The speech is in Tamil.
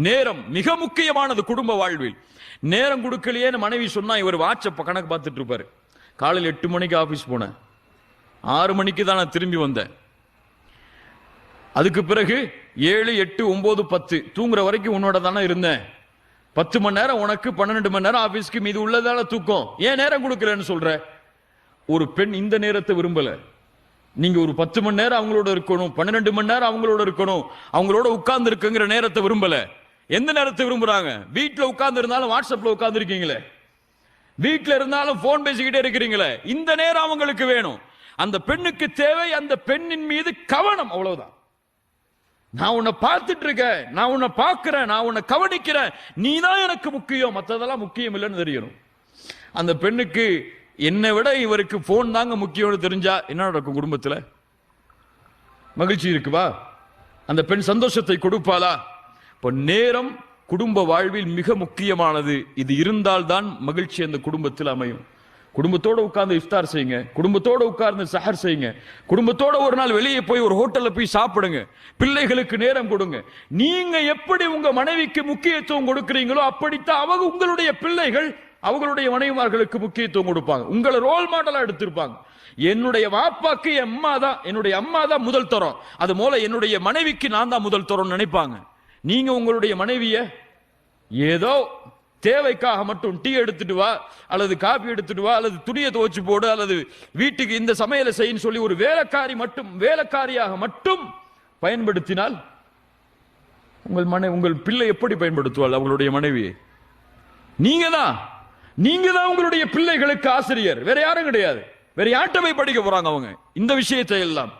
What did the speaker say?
நேரம் மிக முக்கியமானது குடும்ப வாழ்வில். நேரம் கொடுக்கலையே மனைவி சொன்னா இவர் வாட்ஸ்அப் கணக்கு பார்த்துட்டு இருப்பாரு. காலையில் 8 மணிக்கு ஆபீஸ் போனேன், 6 மணிக்கு தான் நான் திரும்பி வந்தேன். அதுக்கு பிறகு 7, 8, 9, 10 தூங்குற வரைக்கும் உன்னோட தானே இருந்தேன். 10 மணி நேரம் உனக்கு, 12 மணி நேரம் ஆபீஸ்க்கு, மீது உள்ளதால தூக்கம். ஏன் நேரம் கொடுக்கலன்னு சொல்ற? ஒரு பெண் இந்த நேரத்தை விரும்பல. நீங்க ஒரு 10 மணி நேரம் அவங்களோட இருக்கணும், 12 மணி நேரம் அவங்களோட இருக்கணும், அவங்களோட உட்கார்ந்து இருக்குங்கிற நேரத்தை விரும்பல. எந்த நேரத்தை விரும்புறாங்க? வீட்டுல உட்கார்ந்து இருந்தாலும் வாட்ஸ்அப்ல உட்கார்ந்து இருக்கீங்களே, வீட்டுல இருந்தாலும் போன் பேசிக்கிட்டே இருக்கிறீங்களே, இந்த நேரம் அவங்களுக்கு வேணும். அந்த பெண்ணுக்கு தேவை அந்த பெண்ணின் மீது கவனம், அவ்வளவுதான். நான் உன்னை பார்த்துட்டு இருக்கேன், நான் உன்னை பார்க்கிறேன், நான் உன்னை கவனிக்கிறேன், நீ தான் எனக்கு முக்கியம், மற்றதெல்லாம் முக்கியம் இல்லைன்னு தெரியணும். அந்த பெண்ணுக்கு என்னை விட இவருக்கு போன் தாங்க முக்கியம்னு தெரிஞ்சா என்ன நடக்கும்? குடும்பத்துல மகிழ்ச்சி இருக்குவா? அந்த பெண் சந்தோஷத்தை கொடுப்பாளா? இப்ப நேரம் குடும்ப வாழ்வில் மிக முக்கியமானது. இது இருந்தால்தான் மகிழ்ச்சி அந்த குடும்பத்தில் அமையும். குடும்பத்தோட உட்கார்ந்து இஃப்தார் செய்யுங்க, குடும்பத்தோட உட்கார்ந்து சஹர் செய்யுங்க, குடும்பத்தோட ஒரு நாள் வெளியே போய் ஒரு ஹோட்டல்ல போய் சாப்பிடுங்க, பிள்ளைகளுக்கு நேரம் கொடுங்க. நீங்க எப்படி உங்க மனைவிக்கு முக்கியத்துவம் கொடுக்கிறீங்களோ அப்படித்தான் அவங்க உங்களுடைய பிள்ளைகள் அவங்களுடைய மனைவிமார்களுக்கு முக்கியத்துவம் கொடுப்பாங்க. உங்களை ரோல் மாடலா எடுத்திருப்பாங்க. என்னுடைய வாப்பாக்கு என்னுடைய அம்மா தான் முதல் தரம், அது போல என்னுடைய மனைவிக்கு நான் தான் முதல் தரம் நினைப்பாங்க. நீங்க உங்களுடைய மனைவிய ஏதோ தேவைக்காக மட்டும் டீ எடுத்துட்டு வா, அல்லது காபி எடுத்துட்டு வா, அல்லது துணியை துவைச்சு போடு, அல்லது வீட்டுக்கு இந்த சமையலை செய்யன்னு சொல்லி ஒரு வேலைக்காரியாக மட்டும் பயன்படுத்தினால் உங்கள் பிள்ளை எப்படி பயன்படுத்துவாள் அவங்களுடைய மனைவியை? நீங்க தான் உங்களுடைய பிள்ளைகளுக்கு ஆசிரியர், வேற யாரும் கிடையாது. வேற யார்கிட்ட போய் படிக்க போறாங்க அவங்க இந்த விஷயத்தை எல்லாம்?